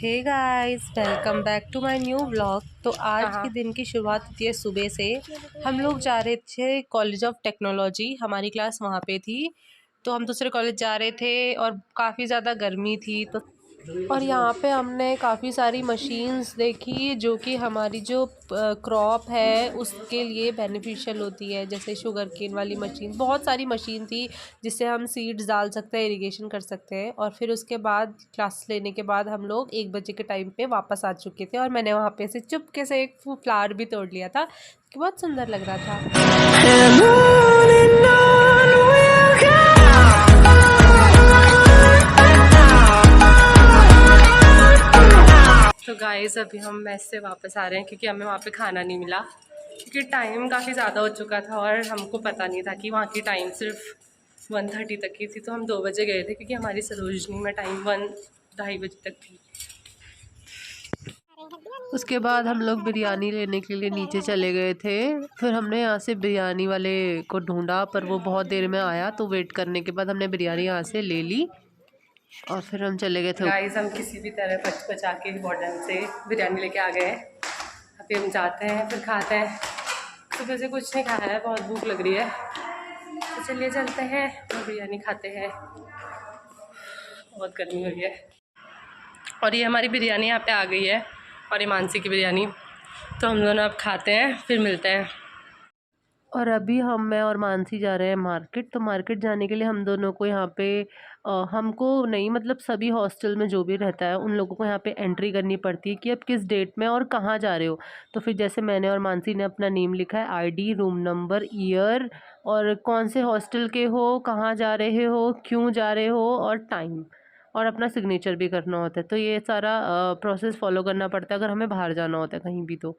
Hey guys, welcome back to my new vlog. तो आज के कहाँ? दिन की शुरुआत होती है सुबह से। हम लोग जा रहे थे कॉलेज ऑफ टेक्नोलॉजी, हमारी क्लास वहाँ पे थी। तो हम दूसरे कॉलेज जा रहे थे और काफ़ी ज़्यादा गर्मी थी। तो और यहाँ पे हमने काफ़ी सारी मशीन्स देखी जो कि हमारी जो क्रॉप है उसके लिए बेनिफिशियल होती है, जैसे शुगर केन वाली मशीन। बहुत सारी मशीन थी जिससे हम सीड्स डाल सकते हैं, इरिगेशन कर सकते हैं। और फिर उसके बाद क्लास लेने के बाद हम लोग 1 बजे के टाइम पे वापस आ चुके थे और मैंने वहाँ पे से चुपके से एक फ्लावर भी तोड़ लिया था कि बहुत सुंदर लग रहा था। तो गाइस अभी हम मेस से वापस आ रहे हैं क्योंकि हमें वहाँ पे खाना नहीं मिला, क्योंकि टाइम काफ़ी ज़्यादा हो चुका था और हमको पता नहीं था कि वहाँ की टाइम सिर्फ 1:30 तक की थी। तो हम 2 बजे गए थे क्योंकि हमारी सरोजनी में टाइम 1-2:30 बजे तक थी। उसके बाद हम लोग बिरयानी लेने के लिए नीचे चले गए थे। फिर हमने यहाँ से बिरयानी वाले को ढूंढा पर वो बहुत देर में आया, तो वेट करने के बाद हमने बिरयानी यहाँ से ले ली और फिर हम चले गए थे। गाइस हम किसी भी तरह बच बचा के बॉर्डर से बिरयानी लेके आ गए। अभी हम जाते हैं फिर खाते हैं। सुबह से कुछ नहीं खाया है, बहुत भूख लग रही है, तो चलिए चलते हैं और बिरयानी खाते हैं। बहुत गर्मी हुई है। और ये हमारी बिरयानी यहाँ पे आ गई है और ये मानसी की बिरयानी। तो हम दोनों अब खाते हैं, फिर मिलते हैं। और अभी मैं और मानसी जा रहे हैं मार्केट। तो मार्केट जाने के लिए हम दोनों को यहाँ पे हमको नहीं, मतलब सभी हॉस्टल में जो भी रहता है उन लोगों को यहाँ पे एंट्री करनी पड़ती है कि अब किस डेट में और कहाँ जा रहे हो। तो फिर जैसे मैंने और मानसी ने अपना नेम लिखा है, आईडी, रूम नंबर, ईयर और कौन से हॉस्टल के हो, कहाँ जा रहे हो, क्यों जा रहे हो और टाइम, और अपना सिग्नेचर भी करना होता है। तो ये सारा प्रोसेस फॉलो करना पड़ता है अगर हमें बाहर जाना होता है कहीं भी। तो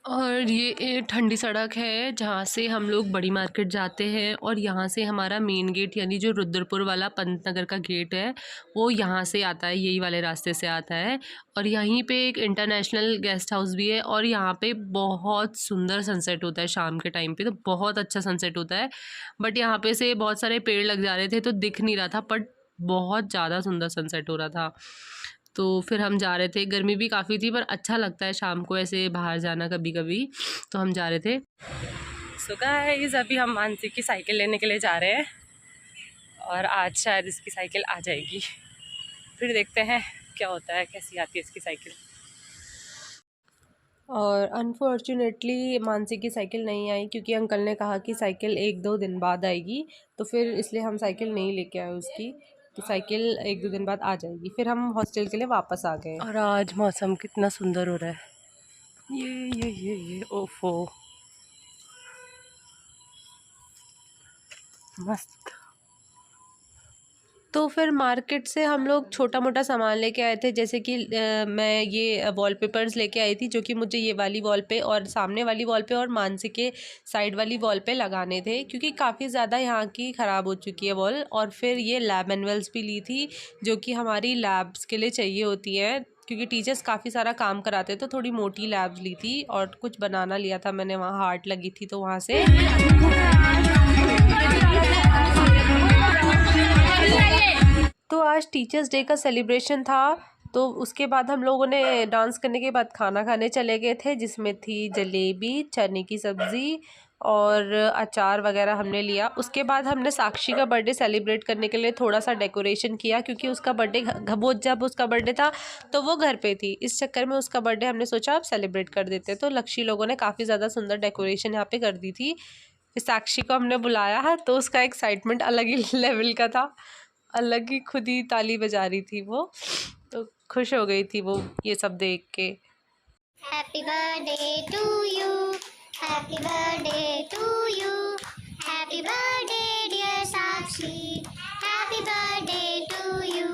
और ये ठंडी सड़क है जहाँ से हम लोग बड़ी मार्केट जाते हैं। और यहाँ से हमारा मेन गेट यानी जो रुद्रपुर वाला पंत नगर का गेट है वो यहाँ से आता है, यही वाले रास्ते से आता है। और यहीं पे एक इंटरनेशनल गेस्ट हाउस भी है और यहाँ पे बहुत सुंदर सनसेट होता है शाम के टाइम पे। तो बहुत अच्छा सनसेट होता है, बट यहाँ पे से बहुत सारे पेड़ लग जा रहे थे तो दिख नहीं रहा था, बट बहुत ज़्यादा सुंदर सनसेट हो रहा था। तो फिर हम जा रहे थे, गर्मी भी काफ़ी थी पर अच्छा लगता है शाम को ऐसे बाहर जाना कभी कभी, तो हम जा रहे थे। सो गाइस अभी हम मानसी की साइकिल लेने के लिए जा रहे हैं और आज शायद इसकी साइकिल आ जाएगी। फिर देखते हैं क्या होता है, कैसी आती है इसकी साइकिल। और अनफॉर्चुनेटली मानसी की साइकिल नहीं आई क्योंकि अंकल ने कहा कि साइकिल 1-2 दिन बाद आएगी, तो फिर इसलिए हम साइकिल नहीं लेके आए उसकी। तो साइकिल 1-2 दिन बाद आ जाएगी। फिर हम हॉस्टल के लिए वापस आ गए। और आज मौसम कितना सुंदर हो रहा है, ये ओफो मस्त। तो फिर मार्केट से हम लोग छोटा मोटा सामान लेके आए थे, जैसे कि मैं ये वॉलपेपर्स लेके आई थी जो कि मुझे ये वाली वॉल पे और सामने वाली वॉल पे और मानसी के साइड वाली वॉल पे लगाने थे क्योंकि काफ़ी ज़्यादा यहाँ की ख़राब हो चुकी है वॉल। और फिर ये लैब मैनुअल्स भी ली थी जो कि हमारी लैब्स के लिए चाहिए होती है क्योंकि टीचर्स काफ़ी सारा काम कराते, तो थोड़ी मोटी लैब्स ली थी। और कुछ बनाना लिया था मैंने, वहाँ हार्ट लगी थी तो वहाँ से। तो आज टीचर्स डे का सेलिब्रेशन था, तो उसके बाद हम लोगों ने डांस करने के बाद खाना खाने चले गए थे जिसमें थी जलेबी, चने की सब्ज़ी और अचार वगैरह हमने लिया। उसके बाद हमने साक्षी का बर्थडे सेलिब्रेट करने के लिए थोड़ा सा डेकोरेशन किया क्योंकि उसका बर्थडे वो जब उसका बर्थडे था तो वो घर पे थी, इस चक्कर में उसका बर्थडे हमने सोचा अब सेलिब्रेट कर देते। तो लक्ष्मी लोगों ने काफ़ी ज़्यादा सुंदर डेकोरेशन यहाँ पे कर दी थी। फिर साक्षी को हमने बुलाया तो उसका एक्साइटमेंट अलग ही लेवल का था, अलग ही खुद ही ताली बजा रही थी वो, तो खुश हो गई थी वो ये सब देख के। Happy birthday to you, happy birthday to you, happy birthday dear Sakshi, happy birthday to you,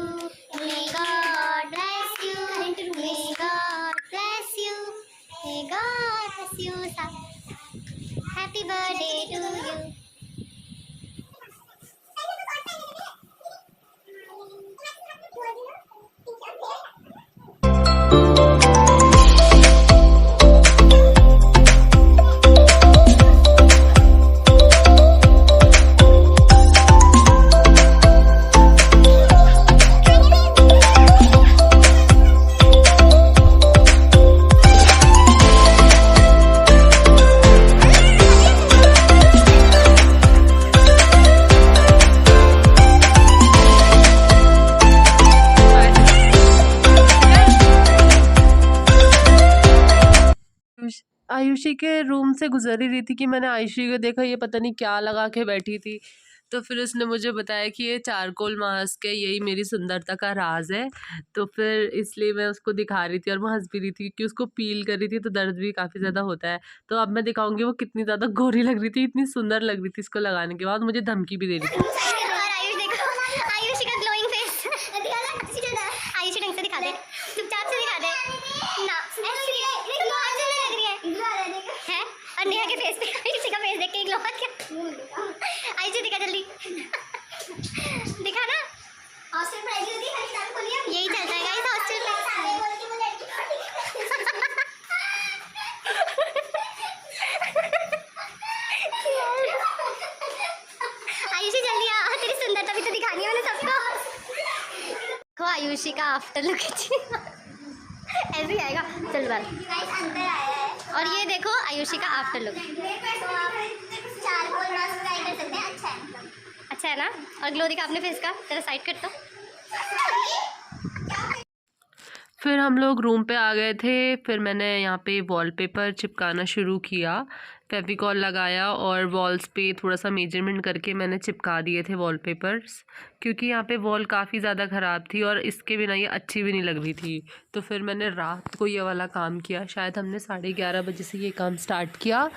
may God bless you, may God bless you, may God bless you, happy birthday to you. Ayushi के room से गुजर ही रही थी कि मैंने आयुषी को देखा, ये पता नहीं क्या लगा के बैठी थी। तो फिर उसने मुझे बताया कि ये चारकोल मास्क है, यही मेरी सुंदरता का राज है। तो फिर इसलिए मैं उसको दिखा रही थी और वो हंस भी रही थी क्योंकि उसको पील कर रही थी तो दर्द भी काफ़ी ज़्यादा होता है। तो अब मैं दिखाऊंगी वो कितनी ज़्यादा गोरी लग रही थी, इतनी सुंदर लग रही थी इसको लगाने के बाद, मुझे धमकी भी दे रही थी। आयुषी का ग्लोइंग फेस आयुषी ढंग से दिखा दे, चुपचाप से दिखा दे ना, है। और नेहा के फेस पे आयुषी का फेस देख के ग्लो मत क्या। आयुषी दिखा जल्दी दिखा ना। हॉस्टल पढ़ाई होती है, किताब खोलिए, यही चलता है गाइस हॉस्टल में। आयुषी जल्दी आ, तेरी सुंदरता भी तो दिखानी है मैंने सबको। आयुषी का आफ्टर लुक ऐसे ही आएगा, चल बात अंदर आया है। और ये देखो आयुषी का आफ्टर लुक, अच्छा है ना। और ग्लो दिखा अपने फेस का, तेरा साइड कट तो। फिर हम लोग रूम पे आ गए थे। फिर मैंने यहाँ पे वॉलपेपर चिपकाना शुरू किया, फेविकॉल लगाया और वॉल्स पे थोड़ा सा मेजरमेंट करके मैंने चिपका दिए थे वॉलपेपर्स, क्योंकि यहाँ पे वॉल काफ़ी ज़्यादा ख़राब थी और इसके बिना ये अच्छी भी नहीं लग रही थी। तो फिर मैंने रात को ये वाला काम किया, शायद हमने 11:30 बजे से ये काम स्टार्ट किया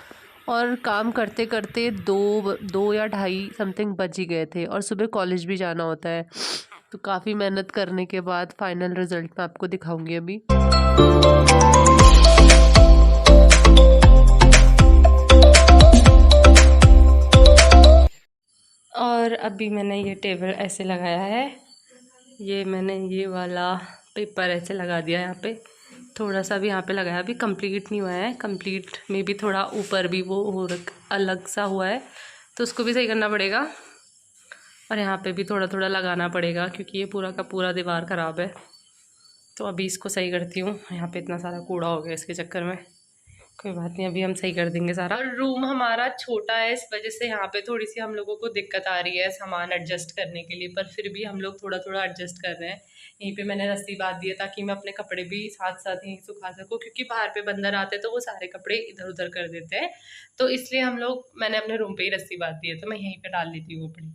और काम करते करते 2 या 2:30 समथिंग बज ही गए थे और सुबह कॉलेज भी जाना होता है। तो काफ़ी मेहनत करने के बाद फाइनल रिज़ल्ट मैं आपको दिखाऊंगी अभी। और अभी मैंने ये टेबल ऐसे लगाया है, ये मैंने ये वाला पेपर ऐसे लगा दिया यहाँ पे, थोड़ा सा भी यहाँ पे लगाया, अभी कंप्लीट नहीं हुआ है। कंप्लीट में भी थोड़ा ऊपर भी वो हो अलग सा हुआ है, तो उसको भी सही करना पड़ेगा। और यहाँ पे भी थोड़ा थोड़ा लगाना पड़ेगा क्योंकि ये पूरा का पूरा दीवार ख़राब है। तो अभी इसको सही करती हूँ, यहाँ पे इतना सारा कूड़ा हो गया इसके चक्कर में। कोई बात नहीं, अभी हम सही कर देंगे सारा। और रूम हमारा छोटा है, इस वजह से यहाँ पे थोड़ी सी हम लोगों को दिक्कत आ रही है सामान एडजस्ट करने के लिए, पर फिर भी हम लोग थोड़ा थोड़ा एडजस्ट कर रहे हैं। यहीं पे मैंने रस्सी बांध दी है ताकि मैं अपने कपड़े भी साथ साथ यहीं सुखा सकूँ, क्योंकि बाहर पे बंदर आते हैं तो वो सारे कपड़े इधर उधर कर देते हैं। तो इसलिए मैंने अपने रूम पे ही रस्सी बांध दी है, तो मैं यहीं पे डाल लेती हूँ कपड़े।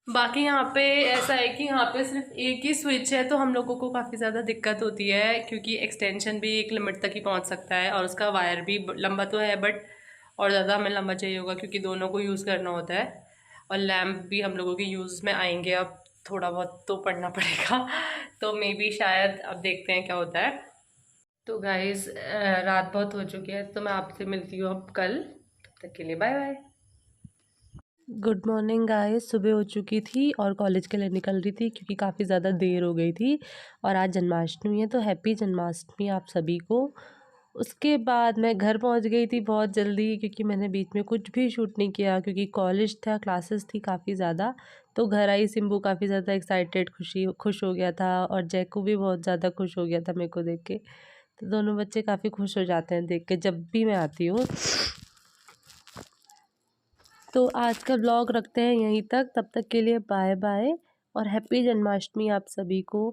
बाकी यहाँ पे ऐसा है कि यहाँ पे सिर्फ एक ही स्विच है, तो हम लोगों को काफ़ी ज़्यादा दिक्कत होती है क्योंकि एक्सटेंशन भी एक लिमिट तक ही पहुँच सकता है और उसका वायर भी लंबा तो है, बट और ज़्यादा हमें लंबा चाहिए होगा क्योंकि दोनों को यूज़ करना होता है। और लैम्प भी हम लोगों के यूज़ में आएंगे, अब थोड़ा बहुत तो पढ़ना पड़ेगा। तो मे बी शायद अब देखते हैं क्या होता है। तो गाइज़ रात बहुत हो चुकी है, तो मैं आपसे मिलती हूँ अब कल, तब तक के लिए bye bye. Good morning guys, सुबह हो चुकी थी और कॉलेज के लिए निकल रही थी क्योंकि काफ़ी ज़्यादा देर हो गई थी और आज जन्माष्टमी है, तो हैप्पी जन्माष्टमी आप सभी को। उसके बाद मैं घर पहुंच गई थी बहुत जल्दी क्योंकि मैंने बीच में कुछ भी शूट नहीं किया क्योंकि कॉलेज था, क्लासेस थी काफ़ी ज़्यादा। तो घर आई, सिम्बू काफ़ी ज़्यादा एक्साइटेड खुश हो गया था और जैकू भी बहुत ज़्यादा खुश हो गया था मेरे को देख के। तो दोनों बच्चे काफ़ी खुश हो जाते हैं देख के जब भी मैं आती हूँ। तो आज का व्लॉग रखते हैं यहीं तक, तब तक के लिए बाय बाय और हैप्पी जन्माष्टमी आप सभी को।